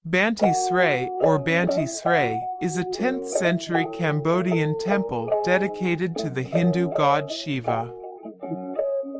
Banteay Srei, or Banteay Srei, is a 10th century Cambodian temple dedicated to the Hindu god Shiva.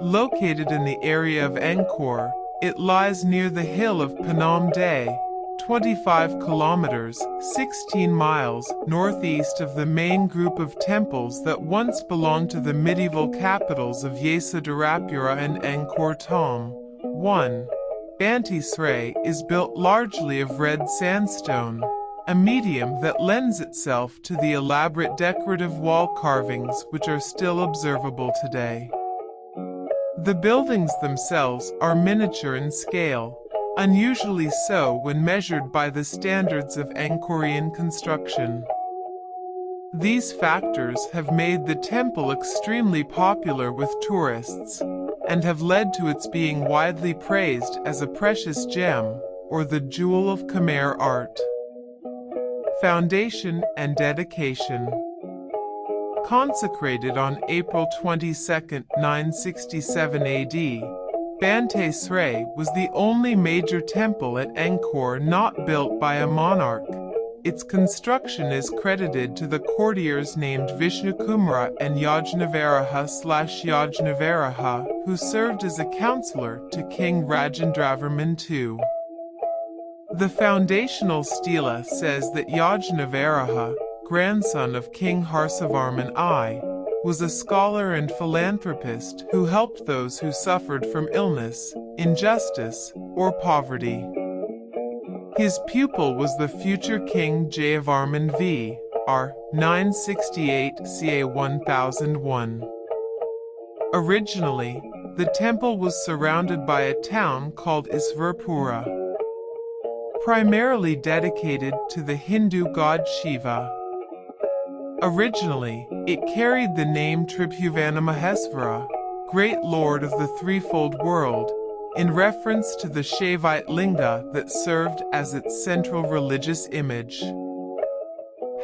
Located in the area of Angkor, it lies near the hill of Phnom Dei, 25 kilometers, 16 miles, northeast of the main group of temples that once belonged to the medieval capitals of Yasodharapura and Angkor Thom. 1. Banteay Srei is built largely of red sandstone, a medium that lends itself to the elaborate decorative wall carvings which are still observable today. The buildings themselves are miniature in scale, unusually so when measured by the standards of Angkorian construction. These factors have made the temple extremely popular with tourists, and have led to its being widely praised as a precious gem, or the jewel of Khmer art. Foundation and dedication. Consecrated on April 22, 967 AD, Banteay Srei was the only major temple at Angkor not built by a monarch. Its construction is credited to the courtiers named Vishnukumara and Yajnavarha/Yajnavaraha, who served as a counselor to King Rajendravarman II. The foundational stela says that Yajnavaraha, grandson of King Harsavarman I, was a scholar and philanthropist who helped those who suffered from illness, injustice, or poverty. His pupil was the future King Jayavarman V. R. 968 ca 1001. Originally, the temple was surrounded by a town called Yasodharapura, primarily dedicated to the Hindu god Shiva. Originally, it carried the name Tribhuvanamahesvara, Great Lord of the Threefold World, in reference to the Shaivite linga that served as its central religious image.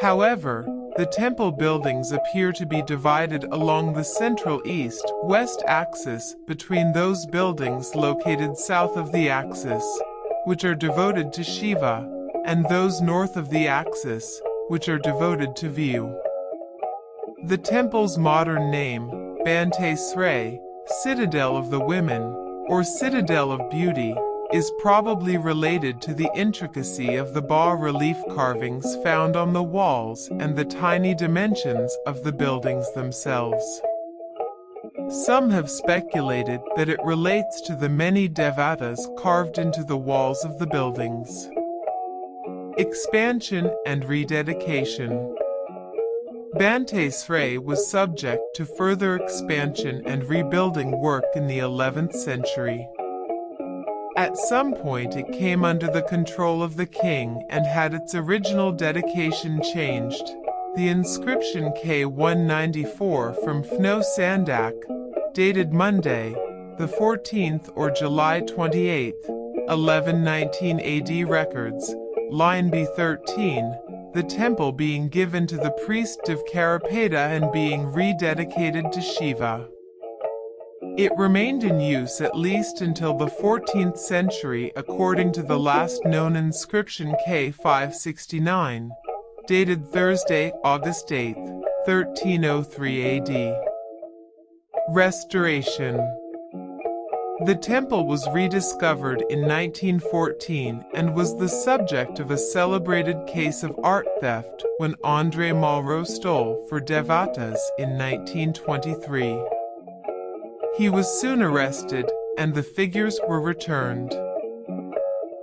However, the temple buildings appear to be divided along the central east-west axis between those buildings located south of the axis, which are devoted to Shiva, and those north of the axis, which are devoted to Vishnu. The temple's modern name, Banteay Srei, Citadel of the Women, or Citadel of Beauty, is probably related to the intricacy of the bas-relief carvings found on the walls and the tiny dimensions of the buildings themselves. Some have speculated that it relates to the many devatas carved into the walls of the buildings. Expansion and rededication. Banteay Srei was subject to further expansion and rebuilding work in the 11th century. At some point it came under the control of the king and had its original dedication changed. The inscription K194 from Phnom Dei, dated Monday, the 14th or July 28, 1119 AD records, line B13, the temple being given to the priest of Karapada and being rededicated to Shiva. It remained in use at least until the 14th century according to the last known inscription K569, dated Thursday, August 8, 1303 AD. Restoration. The temple was rediscovered in 1914 and was the subject of a celebrated case of art theft when André Malraux stole for devatas in 1923. He was soon arrested, and the figures were returned.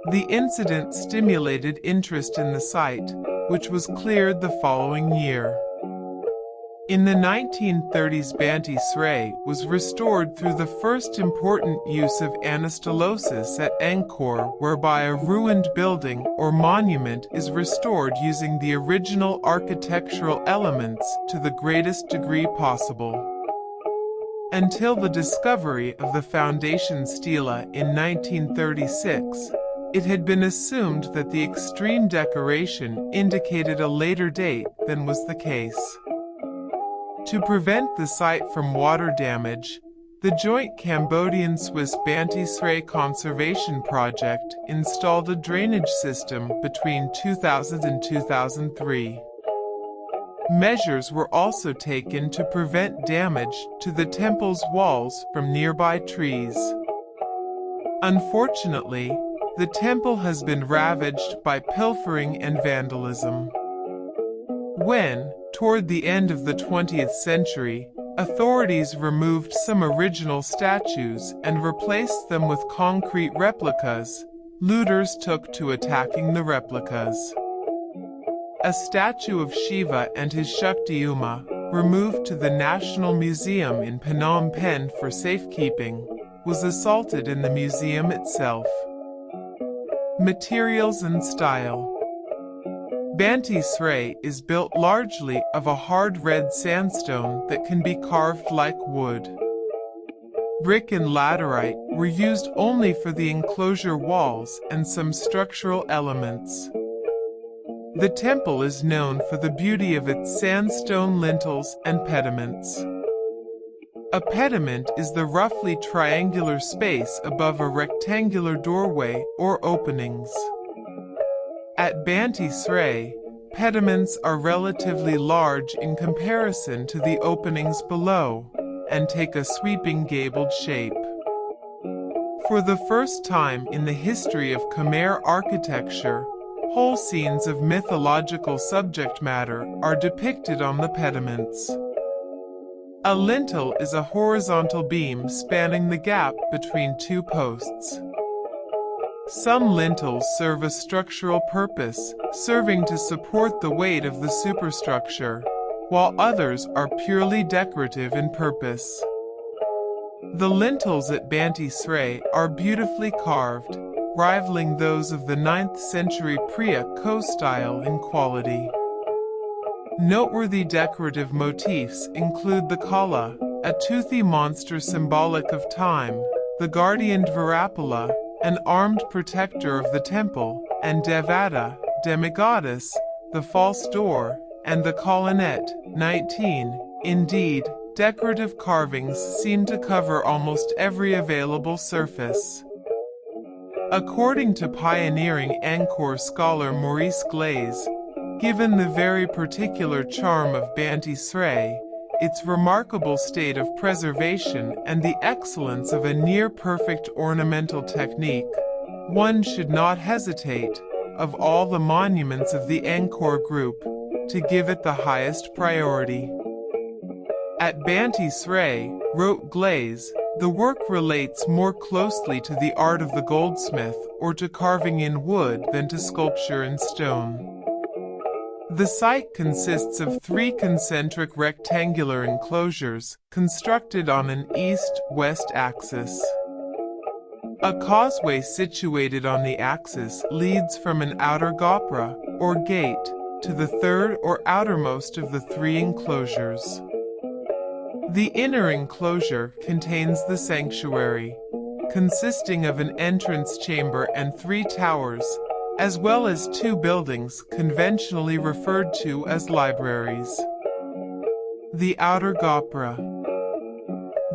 The incident stimulated interest in the site, which was cleared the following year. In the 1930s, Banteay Srei was restored through the first important use of anastylosis at Angkor, whereby a ruined building or monument is restored using the original architectural elements to the greatest degree possible. Until the discovery of the foundation stela in 1936, it had been assumed that the extreme decoration indicated a later date than was the case. To prevent the site from water damage, The joint Cambodian-Swiss Banteay Srei conservation project installed a drainage system between 2000 and 2003. Measures were also taken to prevent damage to the temple's walls from nearby trees. Unfortunately, the temple has been ravaged by pilfering and vandalism. When, toward the end of the 20th century, authorities removed some original statues and replaced them with concrete replicas, looters took to attacking the replicas. A statue of Shiva and his Shakti Uma, removed to the National Museum in Phnom Penh for safekeeping, was assaulted in the museum itself. Materials and style. Banteay Srei is built largely of a hard red sandstone that can be carved like wood. Brick and laterite were used only for the enclosure walls and some structural elements. The temple is known for the beauty of its sandstone lintels and pediments. A pediment is the roughly triangular space above a rectangular doorway or openings. At Banteay Srei, pediments are relatively large in comparison to the openings below, and take a sweeping gabled shape. For the first time in the history of Khmer architecture, whole scenes of mythological subject matter are depicted on the pediments. A lintel is a horizontal beam spanning the gap between two posts. Some lintels serve a structural purpose, serving to support the weight of the superstructure, while others are purely decorative in purpose. The lintels at Banteay Srei are beautifully carved, rivaling those of the 9th century Priya style in quality. Noteworthy decorative motifs include the Kala, a toothy monster symbolic of time, the guardian Dvarapala, an armed protector of the temple, and Devata, demigoddess, the false door, and the colonnette, 19. Indeed, decorative carvings seem to cover almost every available surface. According to pioneering Angkor scholar Maurice Glaze, given the very particular charm of Banteay Srei, its remarkable state of preservation and the excellence of a near-perfect ornamental technique, one should not hesitate, of all the monuments of the Angkor group, to give it the highest priority. At Banteay Srei, wrote Glaze, the work relates more closely to the art of the goldsmith or to carving in wood than to sculpture in stone. The site consists of 3 concentric rectangular enclosures, constructed on an east-west axis. A causeway situated on the axis leads from an outer gopra, or gate, to the third or outermost of the 3 enclosures. The inner enclosure contains the sanctuary, consisting of an entrance chamber and 3 towers, as well as 2 buildings conventionally referred to as libraries. The outer gopra.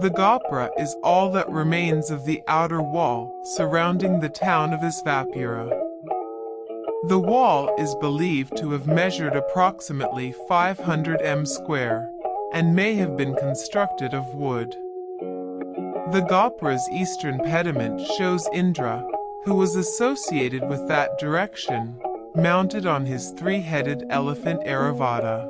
The gopra is all that remains of the outer wall surrounding the town of Isvapura. The wall is believed to have measured approximately 500 m square, and may have been constructed of wood. The gopra's eastern pediment shows Indra, who was associated with that direction, mounted on his 3-headed elephant Airavata.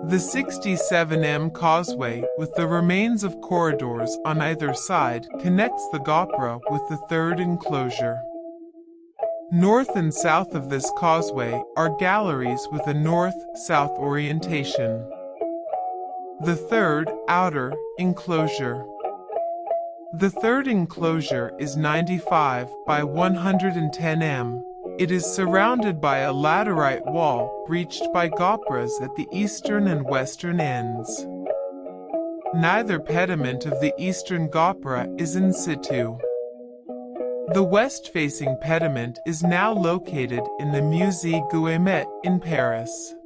The 67 m causeway with the remains of corridors on either side connects the gopra with the 3rd enclosure. North and south of this causeway are galleries with a north-south orientation. The 3rd, outer, enclosure. The 3rd enclosure is 95 by 110 m. It is surrounded by a laterite wall breached by gopras at the eastern and western ends. Neither pediment of the eastern gopra is in situ. The west-facing pediment is now located in the Musée Guémet in Paris.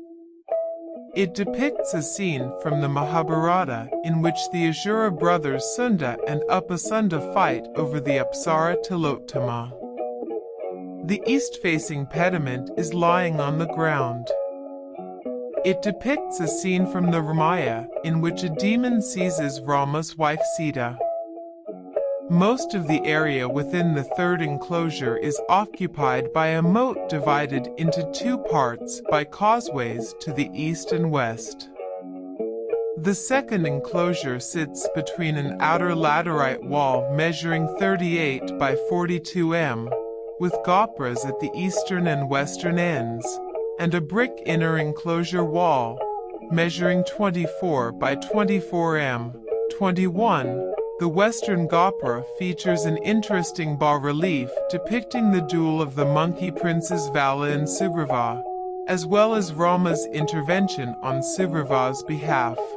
It depicts a scene from the Mahabharata in which the Asura brothers Sunda and Upasunda fight over the Apsara Tilottama. The east-facing pediment is lying on the ground. It depicts a scene from the Ramayana in which a demon seizes Rama's wife Sita. Most of the area within the third enclosure is occupied by a moat divided into two parts by causeways to the east and west. The second enclosure sits between an outer laterite wall measuring 38 by 42 m, with gopras at the eastern and western ends, and a brick inner enclosure wall, measuring 24 by 24 m, 21. The western gopra features an interesting bas-relief depicting the duel of the monkey princes Vala and Sugriva, as well as Rama's intervention on Sugriva's behalf.